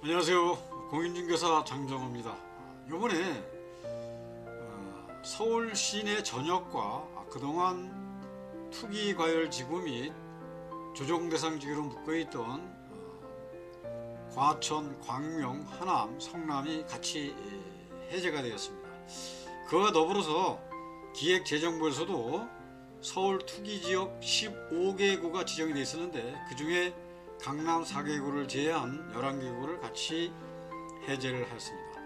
안녕하세요. 공인중개사 장정호입니다. 이번에 서울 시내 전역과 그동안 투기과열지구 및 조정대상지구로 묶여있던 과천, 광명, 하남, 성남이 같이 해제가 되었습니다. 그와 더불어서 기획재정부에서도 서울 투기지역 15개구가 지정이 되어 있었는데, 그 중에 강남 4개구를 제외한 11개구를 같이 해제를 했습니다.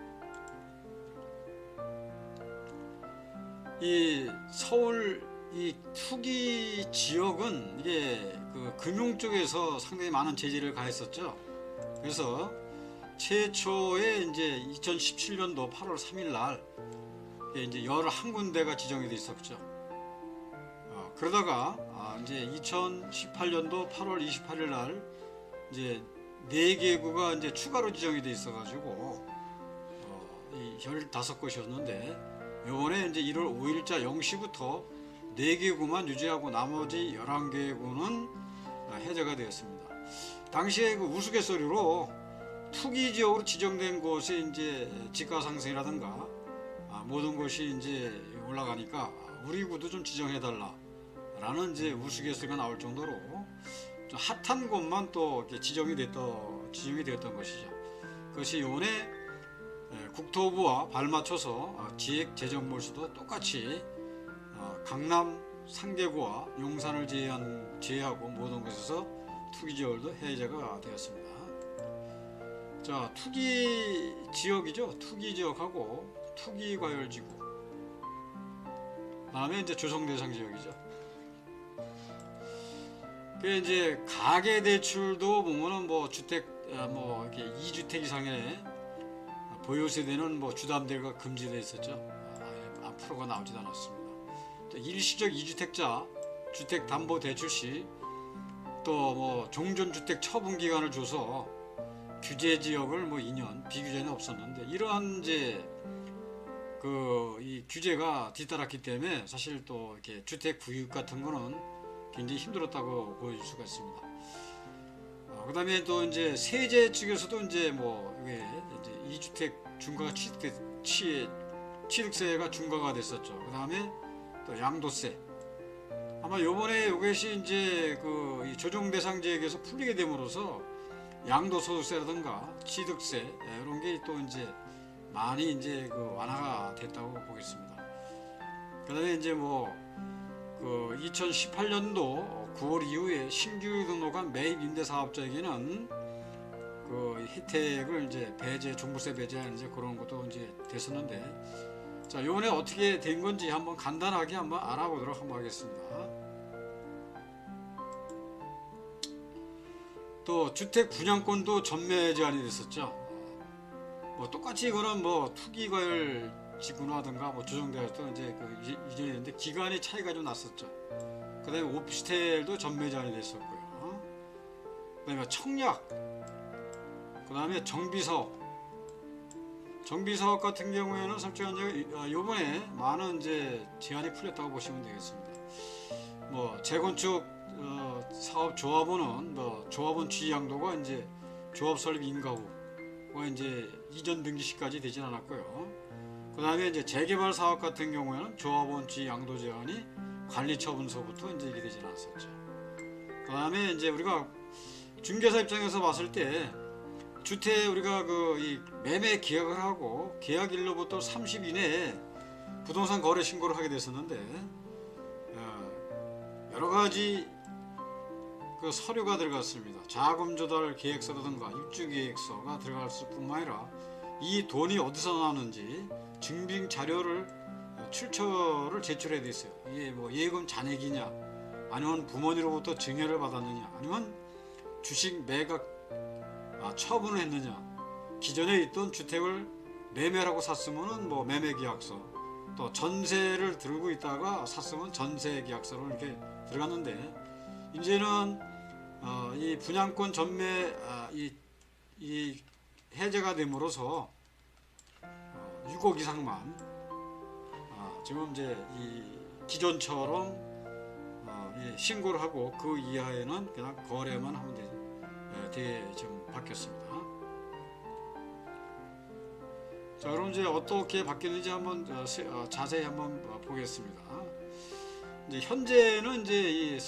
이 서울 이 투기 지역은 이게 그 금융 쪽에서 상당히 많은 제재를 가했었죠. 그래서 최초에 이제 2017년도 8월 3일 날 이제 11군데가 지정이 돼 있었죠. 그러다가 이제 2018년도 8월 28일 날 이제 4개구가 이제 추가로 지정이 돼 있어가지고 이 15곳이었는데, 요번에 이제 1월 5일자 0시부터 4개구만 유지하고 나머지 11개구는 해제가 되었습니다. 당시에 그 우스갯소리로 투기 지역으로 지정된 곳에 이제 지가 상승이라든가 모든 것이 이제 올라가니까 우리 구도 좀 지정해달라 라는 이제 우스갯소리가 나올 정도로 좀 핫한 곳만 또 이렇게 지정이 되었던 것이죠. 그것이 요번에 국토부와 발맞춰서 기획재정부에서도 똑같이 강남 3개구와 용산을 제외하고 모든 곳에서 투기지역도 해제가 되었습니다. 자, 투기 지역이죠. 투기 지역하고 투기과열지구, 다음에 이제 조성대상 지역이죠. 그 이제 가계 대출도 보면은 뭐 주택 뭐 이렇게 2주택 이상의 보유 세대는 뭐 주담대가 금지되어 있었죠. 앞으로가 나오지도 않았습니다. 또 일시적 2주택자 주택 담보 대출 시 또 뭐 종전주택 처분 기간을 줘서 규제 지역을 뭐 2년, 비규제는 없었는데, 이러한 이제 이 규제가 뒤따랐기 때문에 사실 또 이렇게 주택 구입 같은 거는 굉장히 힘들었다고 보여줄 수가 있습니다. 그 다음에 또 이제 세제 측에서도 이제 뭐 이게 이제 2주택 중과 취득세가 중과가 됐었죠. 그 다음에 또 양도세. 아마 요번에 이것이 이제 이 조정 대상 지역에서 풀리게 됨으로써 양도소득세라든가 취득세 이런 게 또 이제 많이 이제 완화가 됐다고 보겠습니다. 그 다음에 이제 뭐 2018년도 9월 이후에 신규 등록한 매입 임대 사업자에게는 혜택을 이제 배제, 종부세 배제하는 이제 그런 것도 이제 됐었는데, 자, 요번에 어떻게 된 건지 한번 간단하게 한번 알아보도록 한번 하겠습니다. 또 주택 분양권도 전매 제한이 됐었죠. 뭐 똑같이 이거는 뭐 투기과열 지구라든가 뭐 조정대에서도 이제 이전이 됐는데 기간의 차이가 좀 났었죠. 그 다음에 오피스텔도 전매 제한이 됐었고요. 그 다음에 청약, 그 다음에 정비사업 같은 경우에는 솔직히 요번에 많은 이제 제한이 풀렸다고 보시면 되겠습니다. 뭐 재건축 사업 조합원은 뭐 조합원 지위 양도가 이제 조합 설립 인가후가 이제 이전 등기 시까지 되진 않았고요. 그 다음에 이제 재개발 사업 같은 경우에는 조합원 지위 양도 제한이 관리처분서부터 이제 이게 되진 않았었죠. 그 다음에 이제 우리가 중개사 입장에서 봤을 때 주택 우리가 이 매매 계약을 하고 계약일로부터 30 이내에 부동산 거래 신고를 하게 됐었는데, 여러 가지 서류가 들어갔습니다. 자금 조달 계획서라든가 입주 계획서가 들어갈 뿐만 아니라 이 돈이 어디서 나왔는지 증빙 자료를 출처를 제출해야 됐어요. 이게 뭐 예금 잔액이냐, 아니면 부모님으로부터 증여를 받았느냐, 아니면 주식 매각 처분을 했느냐, 기존에 있던 주택을 매매라고 샀으면 뭐 매매계약서, 또 전세를 들고 있다가 샀으면 전세계약서로 이렇게 들어갔는데, 이제는 이 분양권 전매 이 해제가 됨으로써 6억 이상만 지금 이제 이 기존처럼 신고를 하고 그 이하에는 그냥 거래만 하면 돼 지금 바뀌었습니다. 자, 그럼 이제 어떻게 바뀌는지 한번 자세히 한번 보겠습니다. 이제 현재는 이제 이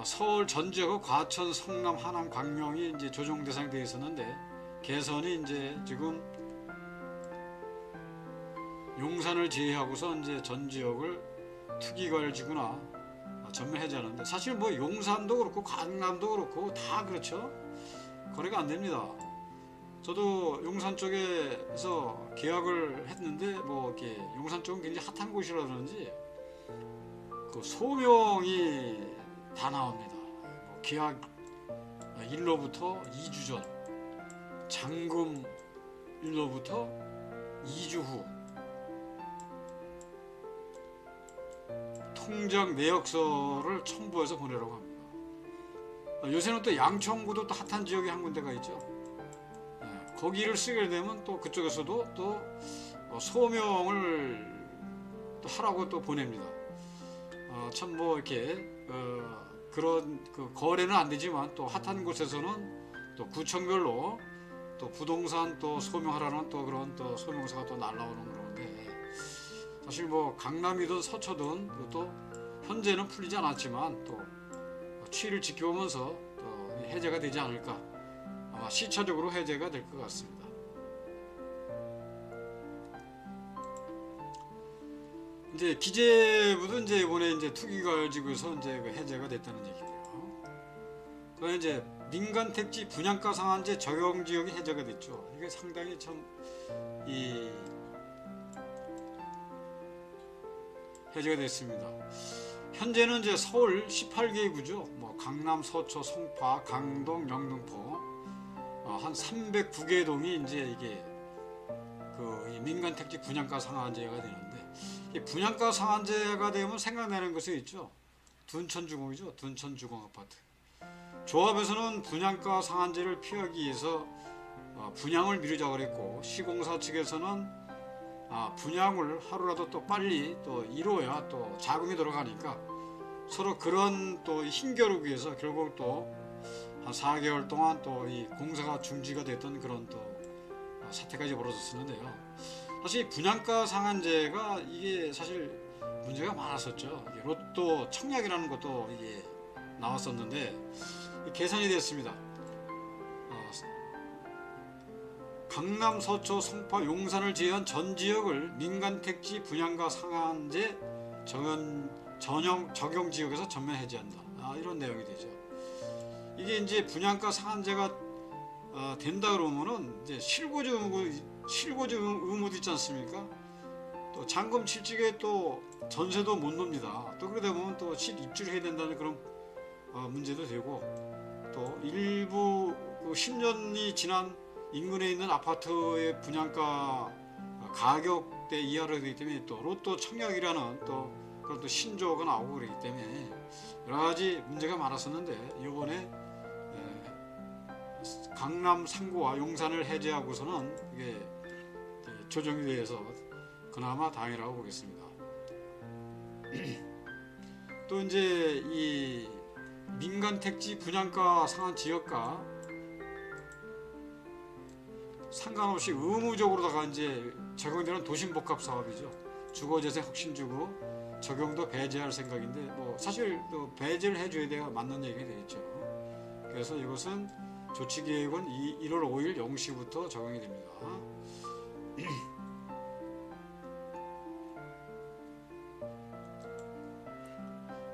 서울 전 지역 과천, 성남, 하남, 광명이 이제 조정 대상이 되어 있었는데 개선이 이제 지금 용산을 제외하고서 이제 전 지역을 투기과열지구나 전면 해제하는데 사실 뭐 용산도 그렇고 강남도 그렇고 다 그렇죠. 거래가 안 됩니다. 저도 용산 쪽에서 계약을 했는데 뭐 이렇게 용산 쪽은 굉장히 핫한 곳이라 그런지 그 소명이 다 나옵니다. 뭐 계약 일로부터 2주 전, 잔금 일로부터 2주 후, 통장 내역서를 첨부해서 보내라고 합니다. 요새는 또 양천구도 또 핫한 지역이 한 군데가 있죠. 거기를 쓰게 되면 또 그쪽에서도 또 소명을 또 하라고 또 보냅니다. 참 뭐 이렇게 그런 그 거래는 안 되지만 또 핫한 곳에서는 또 구청별로 또 부동산 또 소명하라는 또 그런 또 소명서가 또 날라오는 그런데 사실 뭐 강남이든 서초든 또 현재는 풀리지 않았지만 또 추이를 지켜보면서 또 해제가 되지 않을까. 아마 시차적으로 해제가 될 것 같습니다. 이제 기재부도 이제 이번에 이제 투기과열지구에서 이제 해제가 됐다는 얘기고요. 그다음에 이제 민간 택지 분양가 상한제 적용 지역이 해제가 됐죠. 이게 상당히 참 이 해제가 됐습니다. 현재는 이제 서울 18개 구죠. 뭐 강남, 서초, 송파, 강동, 영등포 한 309개 동이 이제 이게 그 민간 택지 분양가 상한제가 되는데 이 분양가 상한제가 되면 생각나는 것이 있죠. 둔천주공이죠. 둔천주공 아파트. 조합에서는 분양가 상한제를 피하기 위해서 분양을 미루자 그랬고 시공사 측에서는 분양을 하루라도 또 빨리 또 이루어야 또 자금이 들어가니까 서로 그런 또 힘겨루기 위해서 결국 또 한 4개월 동안 또 이 공사가 중지가 됐던 그런 또 사태까지 벌어졌었는데요. 사실 분양가 상한제가 이게 사실 문제가 많았었죠. 이게 로또 청약이라는 것도 이게 나왔었는데 개선이 됐습니다. 강남, 서초, 송파, 용산을 제외한 전 지역을 민간 택지 분양가 상한제 전용 적용 지역에서 전면 해제한다. 이런 내용이 되죠. 이게 이제 분양가 상한제가 된다 그러면은 이제 실거주 의무도 있지 않습니까? 또 잔금 칠직에 또 전세도 못 놉니다. 또 그러다 보면 또 실입주를 해야 된다는 그런 문제도 되고 또 일부 10년이 지난 인근에 있는 아파트의 분양가 가격대 이하로 되기 때문에 또 로또 청약이라는 또 그런 또 신조어가 나오고 그러기 때문에 여러 가지 문제가 많았었는데 이번에 강남 3구와 용산을 해제하고서는 이게 조정이 돼서 그나마 다행이라고 보겠습니다. 또 이제 이 민간 택지 분양가 상한 지역과 상관없이 의무적으로다가 이제 적용되는 도심복합 사업이죠. 주거재생 혁신주거 적용도 배제할 생각인데 뭐 사실 또 배제를 해줘야 돼야 맞는 얘기가 되겠죠. 그래서 이것은 조치 계획은 1월 5일 0시부터 적용이 됩니다.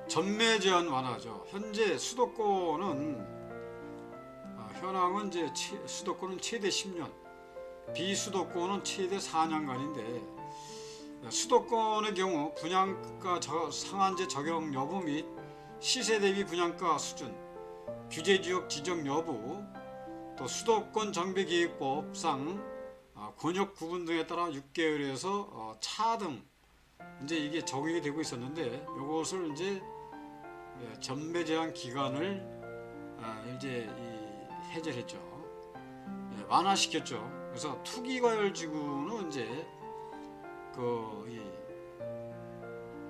전매 제한 완화죠. 현재 수도권은 현황은 이제 수도권은 최대 10년, 비수도권은 최대 4년간인데 수도권의 경우 분양가 상한제 적용 여부 및 시세 대비 분양가 수준, 규제지역 지정 여부, 또 수도권 정비계획법상 권역 구분 등에 따라 6개월에서 차등 이제 이게 적용이 되고 있었는데 이것을 이제 전매 제한 기간을 이제 해제를 했죠. 완화시켰죠. 그래서 투기과열지구는 이제 이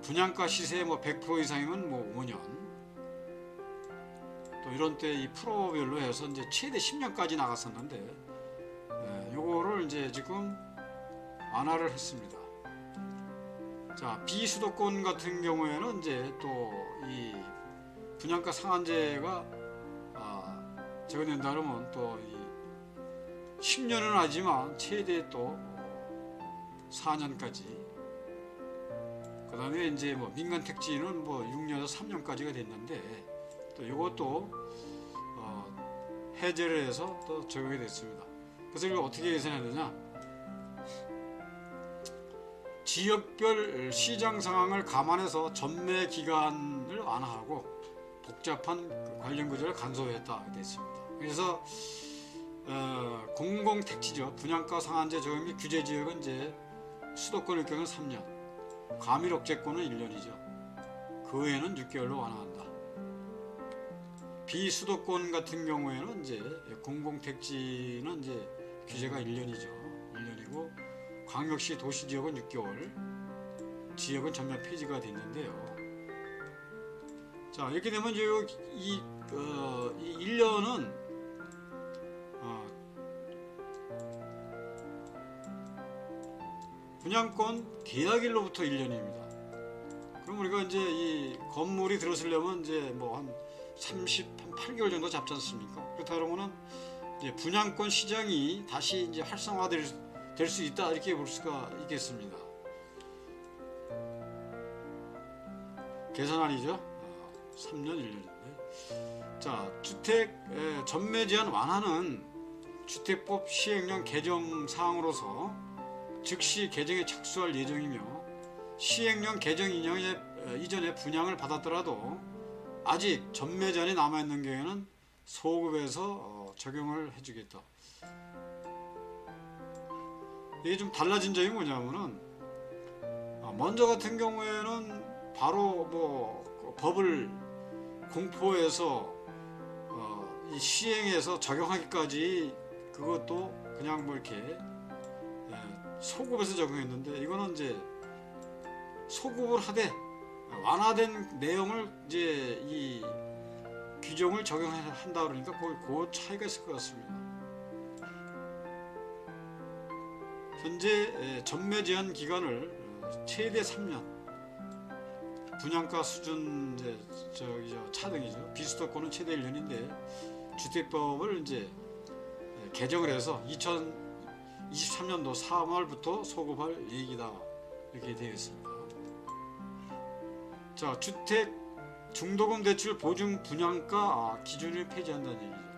분양가 시세 뭐 100% 이상이면 뭐 5년, 또 이런 때 이 프로별로 해서 이제 최대 10년까지 나갔었는데 요거를 이제 지금 완화를 했습니다. 자, 비수도권 같은 경우에는 이제 또 이 분양가 상한제가 적용된다 그러면 또 이 10년은 하지만 최대 또 4년까지, 그 다음에 이제 뭐 민간 택지는 뭐 6년에서 3년까지가 됐는데 또 이것도 해제를 해서 또 적용이 됐습니다. 그래서 이걸 어떻게 계산해야 되냐? 지역별 시장 상황을 감안해서 전매 기간을 완화하고 복잡한 관련 구조를 간소화했다 됐습니다. 그래서 공공택지죠. 분양가 상한제 적용 및 규제 지역은 이제 수도권의 경우는 3년, 과밀 억제권은 1년이죠. 그 외에는 6개월로 완화한다. 비수도권 같은 경우에는 이제 공공택지는 이제 규제가 1년이죠. 1년이고 광역시 도시지역은 6개월, 지역은 전면 폐지가 됐는데요. 자, 이렇게 되면 이제 이 1년은 분양권 계약일로부터 1년입니다. 그럼 우리가 이제 이 건물이 들어서려면 이제 뭐 한 38개월 정도 잡지 않습니까? 그렇다 그러면은 이제 분양권 시장이 다시 이제 활성화될 수 있다, 이렇게 볼 수가 있겠습니다. 계산안이죠. 3년 1년인데. 자, 주택 전매 제한 완화는 주택법 시행령 개정 사항으로서 즉시 개정에 착수할 예정이며, 시행령 개정 이전에 분양을 받았더라도 아직 전매 제한이 남아있는 경우에는 소급해서 적용을 해주겠다. 이게 좀 달라진 점이 뭐냐면은, 먼저 같은 경우에는 바로 뭐 법을 공포해서 이 시행해서 적용하기까지 그것도 그냥 뭐 이렇게 소급해서 적용했는데, 이거는 이제 소급을 하되 완화된 내용을 이제 이 규정을 적용한다 그러니까 그 차이가 있을 것 같습니다. 현재 전매 제한 기간을 최대 3년, 분양가 수준 이제 차등이죠. 비수도권은 최대 1년인데 주택법을 이제 개정을 해서 2023년도 3월부터 소급할 얘기다, 이렇게 되어 있습니다. 자, 주택 중도금 대출 보증 분양가 기준을 폐지한다는 얘기죠.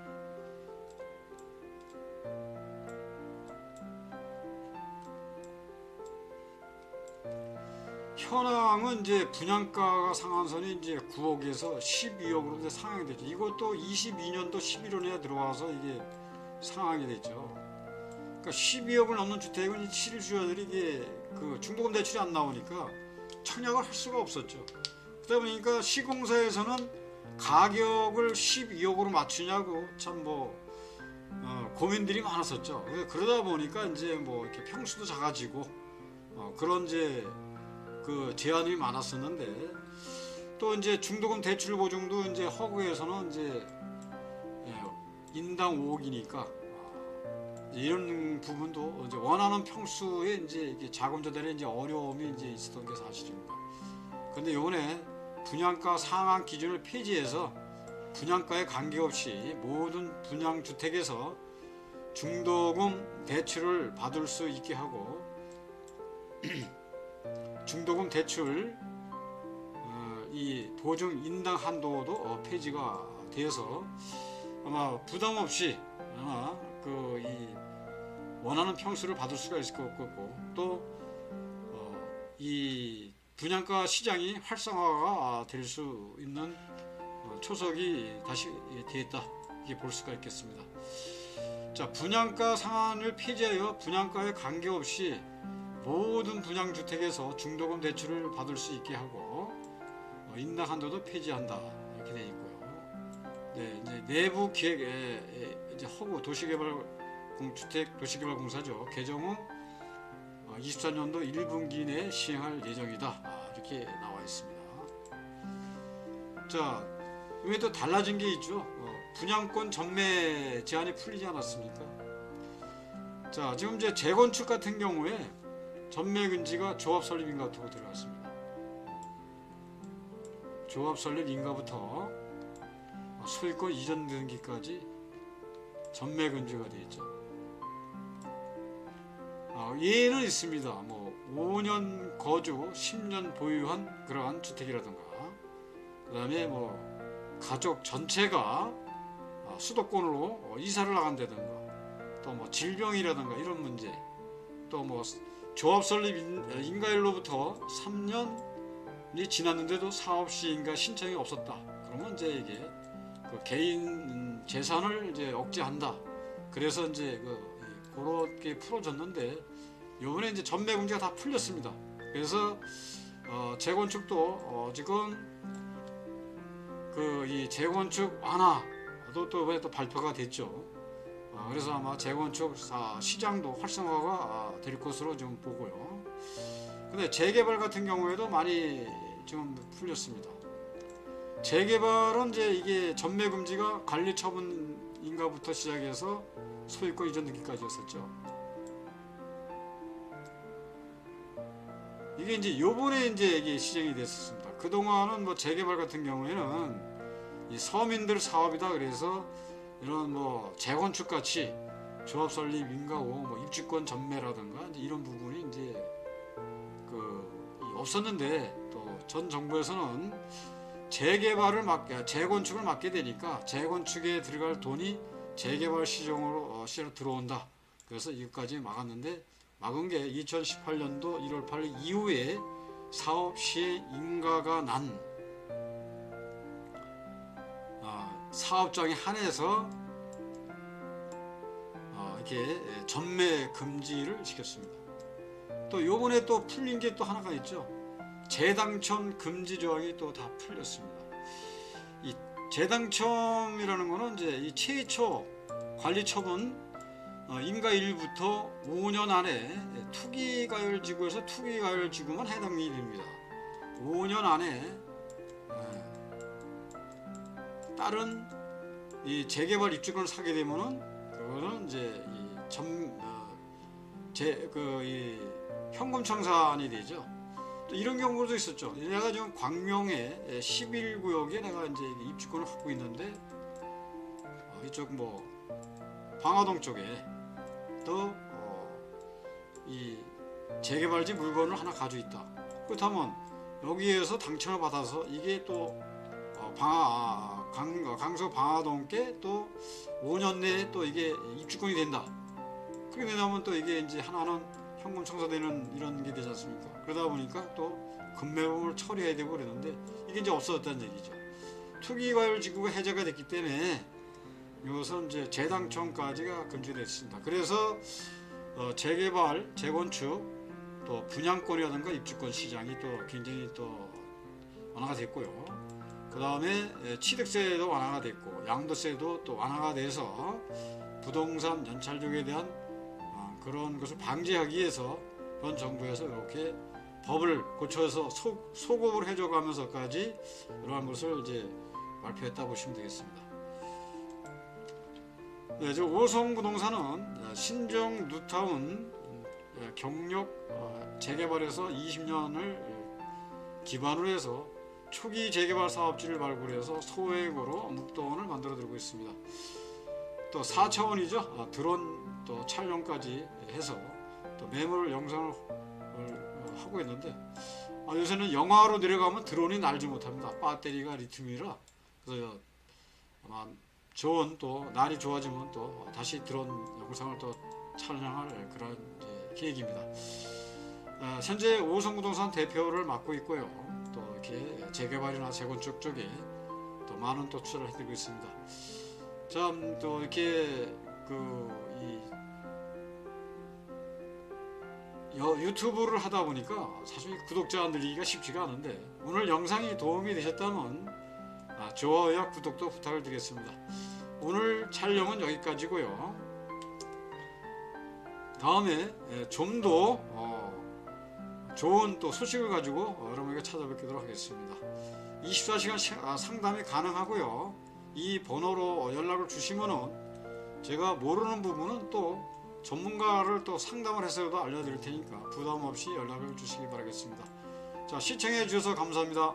현황은 이제 분양가가 상한선이 이제 9억에서 12억으로 상향이 되죠. 이것도 22년도 11월에 들어와서 이게 상향이 됐죠. 그러니까 12억을 넘는 주택은 이 실수요자들이 이게 그 중도금 대출이 안 나오니까 청약을 할 수가 없었죠. 그러다 보니까 시공사에서는 가격을 12억으로 맞추냐고 참 뭐 고민들이 많았었죠. 그러다 보니까 이제 뭐 이렇게 평수도 작아지고 그런 이제 그 제한이 많았었는데, 또 이제 중도금 대출 보증도 이제 허그에서는 이제 인당 5억이니까 이런 부분도 이제 원하는 평수에 이제 자금 조달에 이제 어려움이 이제 있었던 게 사실입니다. 그런데 이번에 분양가 상한 기준을 폐지해서 분양가에 관계없이 모든 분양 주택에서 중도금 대출을 받을 수 있게 하고 중도금 대출 이 보증 인당 한도도 폐지가 되어서 아마 부담 없이 아마 그 이 원하는 평수를 받을 수가 있을 것 같고, 또 이 분양가 시장이 활성화가 될 수 있는 초석이 다시 되었다, 이게 볼 수가 있겠습니다. 자, 분양가 상한을 폐지하여 분양가에 관계없이 모든 분양주택에서 중도금 대출을 받을 수 있게 하고 인당 한도도 폐지한다, 이렇게 되어 있고요. 네, 이제 내부 기획 이제 허구 주택 도시개발공사죠. 개정 후 24년도 1분기 내에 시행할 예정이다, 이렇게 나와 있습니다. 자, 이번에 또 달라진 게 있죠. 분양권 전매 제한이 풀리지 않았습니까? 자, 지금 이제 재건축 같은 경우에 전매 금지가 조합 설립 인가부터 들어갔습니다. 조합 설립 인가부터 소유권 이전 등기까지 전매 금지가 되어 있죠. 예는 있습니다. 뭐 5년 거주, 10년 보유한 그러한 주택이라든가, 그 다음에 뭐 가족 전체가 수도권으로 이사를 나간다든가, 또 뭐 질병이라든가 이런 문제, 또 뭐 조합 설립 인가일로부터 3년이 지났는데도 사업시행인가 신청이 없었다. 그러면 이제 이게 그 개인 재산을 이제 억제한다. 그래서 이제 그렇게 풀어졌는데, 요번에 이제 전매 금지가 다 풀렸습니다. 그래서 재건축도 지금 이 재건축 완화도 또 발표가 됐죠. 그래서 아마 재건축 시장도 활성화가 될 것으로 좀 보고요. 근데 재개발 같은 경우에도 많이 좀 풀렸습니다. 재개발은 이제 이게 전매 금지가 관리 처분인가부터 시작해서 소유권 이전 등기까지였었죠. 이게 이제 요번에 이제 이게 시행이 됐었습니다. 그동안은 뭐 재개발 같은 경우에는 이 서민들 사업이다 그래서 이런 뭐 재건축 같이 조합 설립 인가고 뭐 입주권 전매라든가 이제 이런 부분이 이제 없었는데, 또 전 정부에서는 재개발을 재건축을 맡게 되니까 재건축에 들어갈 돈이 재개발 시장으로 들어온다. 그래서 이것까지 막았는데, 막은 게 2018년도 1월 8일 이후에 사업 시행 인가가 난 사업장에 한해서 이렇게 전매 금지를 시켰습니다. 또 요번에 또 풀린 게 또 하나가 있죠. 재당첨 금지 조항이 또 다 풀렸습니다. 이 재당첨이라는 거는 이제 이 최초 관리 처분 인가 1부터 5년 안에 투기과열지구에서 투기과열지구만 해당이 됩니다. 5년 안에 다른 이 재개발 입주권을 사게 되면은 그거는 이제 이 현금 청산이 되죠. 또 이런 경우도 있었죠. 내가 지금 광명의 11구역에 내가 이제 입주권을 갖고 있는데 이쪽 뭐 방화동 쪽에 또 이 재개발지 물건을 하나 가지고 있다. 그렇다면 여기에서 당첨을 받아서 이게 또 강서 방화동께 또 5년 내에 또 이게 입주권이 된다. 그렇게 되면 또 이게 이제 하나는 현금 청산되는 이런 게 되지 않습니까? 그러다 보니까 또 금매물을 처리해야 되고 그러는데 이게 이제 없어졌다는 얘기죠. 투기과열 지구가 해제가 됐기 때문에 이것은 이제 재당첨까지가 금지됐습니다. 그래서 재개발, 재건축, 또 분양권이라든가 입주권 시장이 또 굉장히 또 완화가 됐고요. 그 다음에 취득세도 완화가 됐고 양도세도 또 완화가 돼서 부동산 연착륙에 대한 그런 것을 방지하기 위해서 현 정부에서 이렇게 법을 고쳐서 소급을 해줘가면서까지 이러한 것을 이제 발표했다 보시면 되겠습니다. 네, 저 오성부동산은 신정 뉴타운 경력 재개발에서 20년을 기반으로 해서 초기 재개발 사업지를 발굴해서 소액으로 묵돈을 만들어 들고 있습니다. 또 4차원이죠. 드론 또 촬영까지 해서 또 매물 영상을 하고 있는데, 요새는 영화로 내려가면 드론이 날지 못합니다. 배터리가 리튬이라. 그래서 아마 좋은 또 날이 좋아지면 또 다시 드론 영상을 또 촬영할 그런 계획입니다. 현재 오성부동산 대표를 맡고 있고요. 또 이렇게 재개발이나 재건축 쪽에 또 많은 또 투자를 해드리고 있습니다. 참 또 이렇게 유튜브를 하다 보니까 사실 구독자 늘리기가 쉽지가 않은데, 오늘 영상이 도움이 되셨다면 좋아요와 구독도 부탁을 드리겠습니다. 오늘 촬영은 여기까지고요. 다음에 좀 더 좋은 또 소식을 가지고 여러분에게 찾아뵙도록 하겠습니다. 24시간 상담이 가능하고요. 이 번호로 연락을 주시면은 제가 모르는 부분은 또 전문가를 또 상담을 해서도 알려드릴 테니까 부담 없이 연락을 주시기 바라겠습니다. 자, 시청해 주셔서 감사합니다.